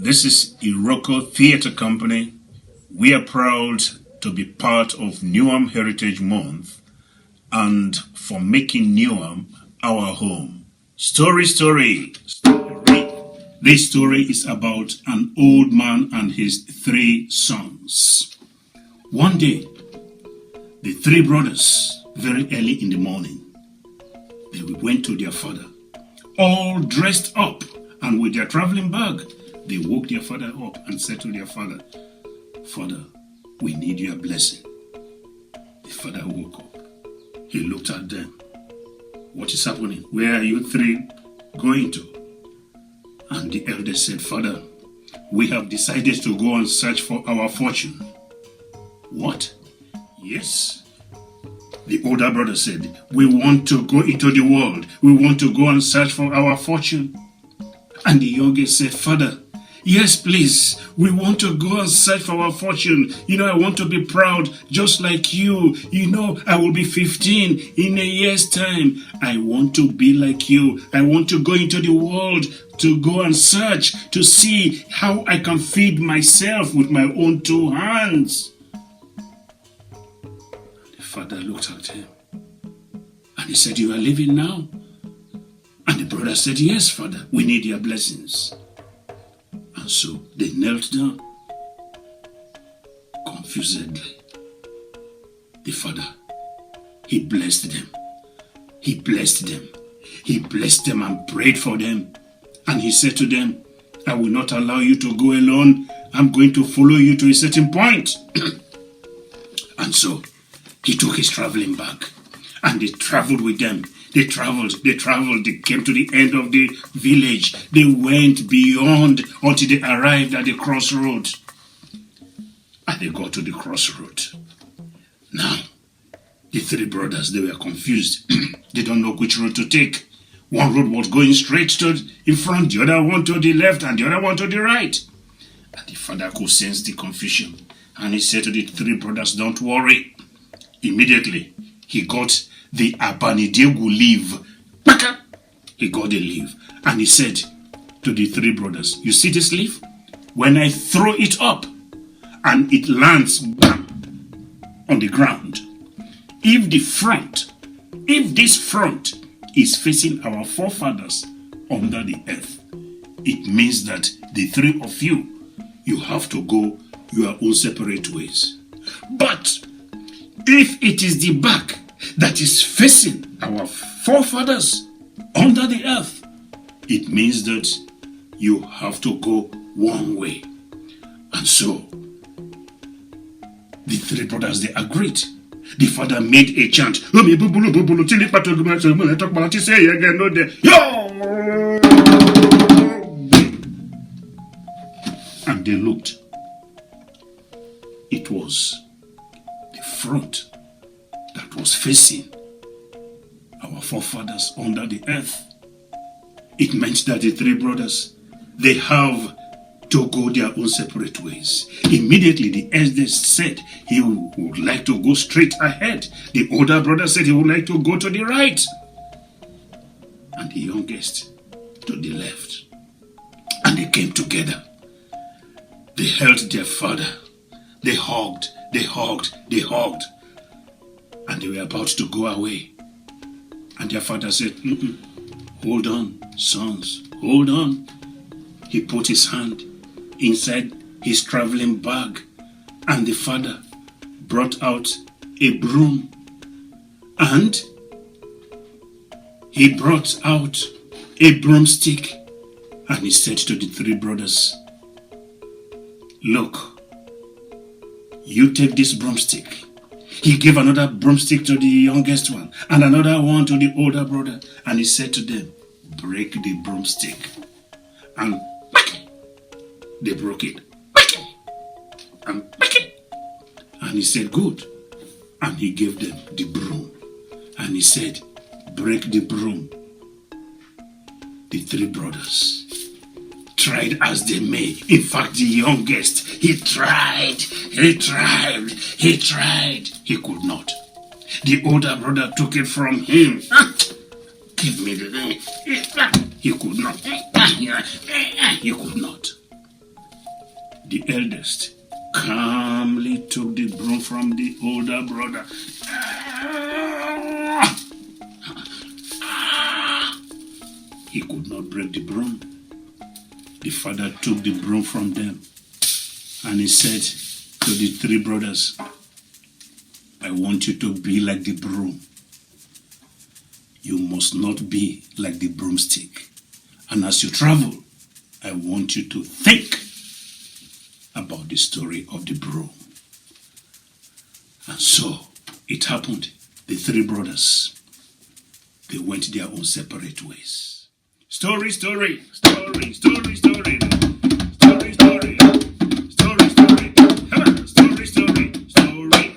This is IROKO Theatre Company. We are proud to be part of Newham Heritage Month and for making Newham our home. Story. This story is about an old man and his 3 sons. One day, the 3 brothers, very early in the morning, they went to their father, all dressed up and with their traveling bag. They woke their father up and said to their father, "Father, we need your blessing." The father woke up. He looked at them. "What is happening? Where are you 3 going to?" And the eldest said, "Father, we have decided to go and search for our fortune." "What?" "Yes." The older brother said, "We want to go into the world. We want to go and search for our fortune." And the youngest said, "Father, yes, please. We want to go and search for our fortune. I want to be proud just like you. I will be 15 in a year's time. I want to be like you. I want to go into the world to go and search to see how I can feed myself with my own 2 hands." The father looked at him and he said, "You are leaving now?" And the brother said, "Yes, Father, we need your blessings." And so they knelt down confusedly. The father, he blessed them. He blessed them. He blessed them and prayed for them. And he said to them, "I will not allow you to go alone. I'm going to follow you to a certain point." And so he took his traveling bag and they traveled with them. They traveled, they came to the end of the village. They went beyond until they arrived at the crossroad. And they got to the crossroad. Now, the 3 brothers, they were confused. They don't know which road to take. One road was going straight to in front, the other one to the left, and the other one to the right. And the father could sense the confusion. And he said to the 3 brothers, "Don't worry." Immediately, he got the abanidegu leaf. He got the leaf and he said to the 3 brothers, "You see this leaf? When I throw it up and it lands bam, on the ground, if this front is facing our forefathers under the earth, it means that the 3 of you have to go your own separate ways. But if it is the back that is facing our forefathers under the earth, it means that you have to go one way." And so the 3 brothers, they agreed. The father made a chant. And they looked. It was the front that was facing our forefathers under the earth. It meant that the 3 brothers, they have to go their own separate ways. Immediately the eldest said he would like to go straight ahead. The older brother said he would like to go to the right. And the youngest to the left. And they came together. They held their father. They hugged. And they were about to go away. And their father said, "Hold on, sons, hold on." He put his hand inside his traveling bag, and the father brought out a broom. And he brought out a broomstick. And he said to the 3 brothers, "Look, you take this broomstick." He gave another broomstick to the youngest one and another one to the older brother. And he said to them, "Break the broomstick." And they broke it. And he said, "Good." And he gave them the broom. And he said, "Break the broom." The 3 brothers tried as they may. In fact, the youngest, he tried. He could not. The older brother took it from him. "Give me the thing." He could not. He could not. The eldest calmly took the broom from the older brother. He could not break the broom. The father took the broom from them and he said to the three brothers, I want you to be like the broom. You must not be like the broomstick. And as you travel, I want you to think about the story of the broom. And so it happened. The three brothers, they went their own separate ways. Story, story, story, story, story. Story, story, story, story. Story, story, story.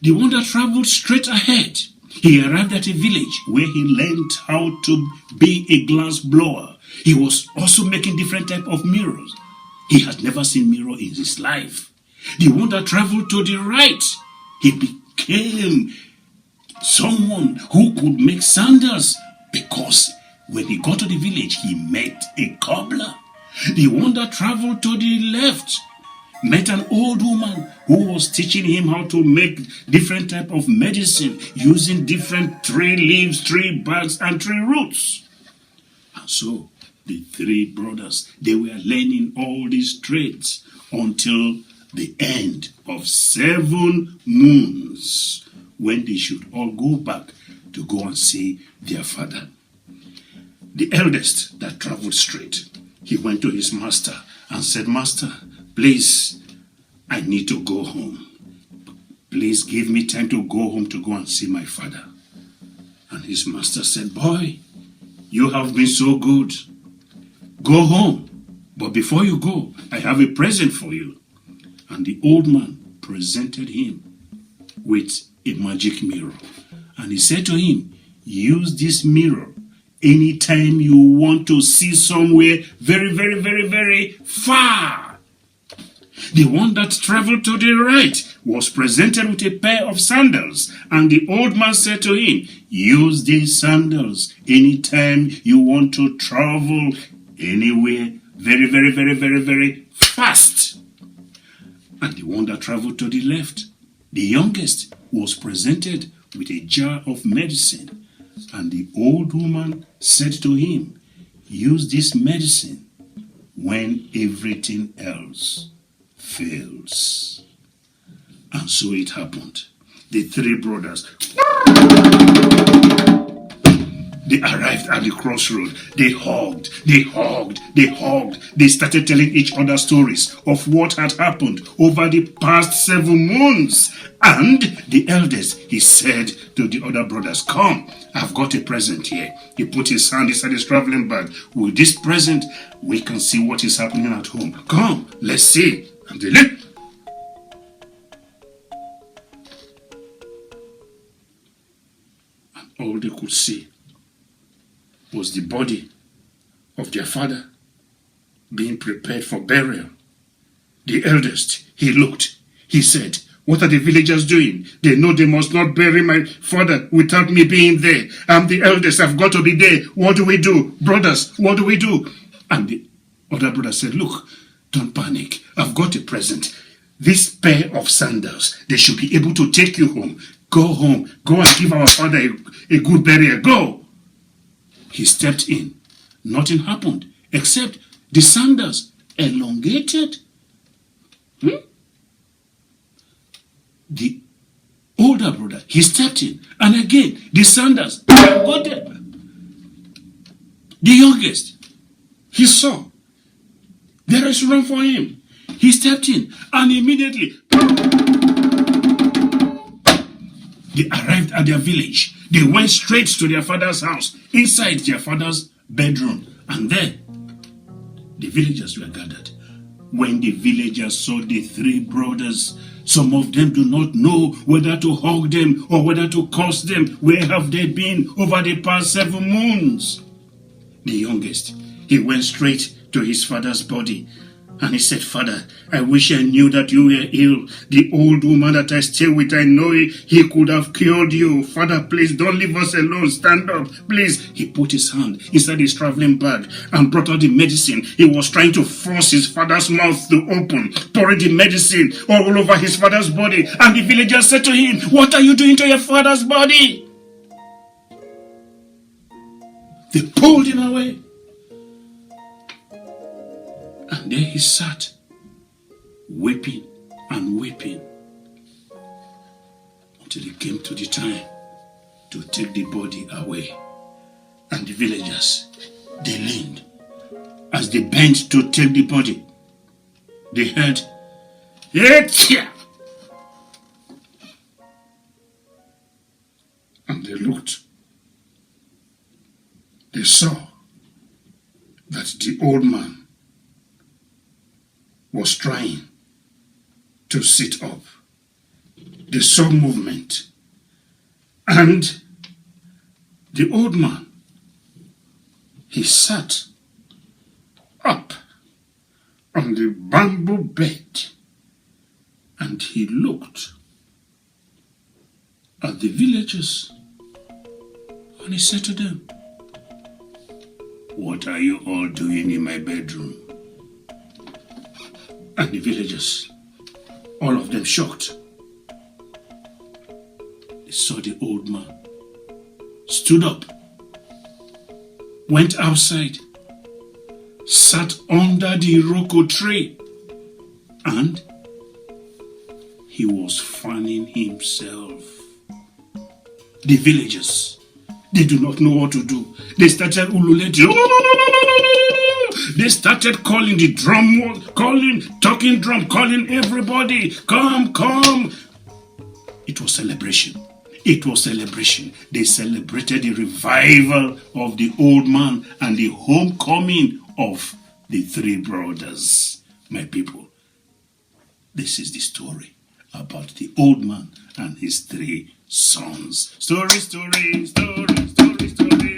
The one that traveled straight ahead, he arrived at a village where he learned how to be a glass blower. He was also making different types of mirrors. He had never seen mirror in his life. The one that traveled to the right, he became someone who could make sandals because when he got to the village, he met a cobbler. The one that traveled to the left met an old woman who was teaching him how to make different type of medicine using different tree leaves, tree barks, and tree roots. And so the three brothers, they were learning all these trades until the end of 7 moons, when they should all go back to go and see their father. The eldest that traveled straight, he went to his master and said, Master, please, I need to go home. Please give me time to go home to go and see my father. And his master said, Boy, you have been so good. Go home. But before you go, I have a present for you. And the old man presented him with a magic mirror. And he said to him, use this mirror anytime you want to see somewhere very, very, very, very far. The one that traveled to the right was presented with a pair of sandals. And the old man said to him, use these sandals anytime you want to travel anywhere very, very, very, very, very fast. And the one that traveled to the left, the youngest, was presented with a jar of medicine. And the old woman said to him, use this medicine when everything else fails. And so it happened. The three brothers, they arrived at the crossroad. They hugged, they hugged, they hugged. They started telling each other stories of what had happened over the past 7 months. And the eldest, he said to the other brothers, come, I've got a present here. He put his hand inside his traveling bag. With this present, we can see what is happening at home. Come, let's see. And they looked. And all they could see was the body of their father being prepared for burial. The eldest, he looked. He said, what are the villagers doing? They know they must not bury my father without me being there. I'm the eldest. I've got to be there. What do we do? Brothers, what do we do? And the other brother said, look, don't panic. I've got a present. This pair of sandals, they should be able to take you home. Go home. Go and give our father a good burial. Go. He stepped in. Nothing happened except the sandals elongated. The older brother, he stepped in. And again, the sandals elongated. The youngest, he saw there is room for him. He stepped in and immediately they arrived at their village. They went straight to their father's house, inside their father's bedroom. And there, the villagers were gathered. When the villagers saw the three brothers, some of them do not know whether to hug them or whether to curse them. Where have they been over the past 7 moons? The youngest, he went straight to his father's body And he said, Father, I wish I knew that you were ill. The old woman that I stay with, I know he could have cured you. Father, please don't leave us alone. Stand up, please. He put his hand inside his traveling bag and brought out the medicine. He was trying to force his father's mouth to open, pouring the medicine all over his father's body. And the villagers said to him, what are you doing to your father's body? They pulled him away. And there he sat, weeping and weeping, until it came to the time to take the body away. And the villagers, they leaned. As they bent to take the body, they heard, "Etia!" And they looked. They saw that the old man was trying to sit up. They saw movement. And the old man, he sat up on the bamboo bed and he looked at the villagers and he said to them, what are you all doing in my bedroom? And the villagers, all of them shocked. They saw the old man, stood up, went outside, sat under the IROKO tree, and he was fanning himself. The villagers, they do not know what to do. They started ululating. They started calling the drum, talking drum, calling everybody, come, come. It was celebration. It was celebration. They celebrated the revival of the old man and the homecoming of the three brothers. My people, this is the story about the old man and his three sons. Story, story, story, story, story.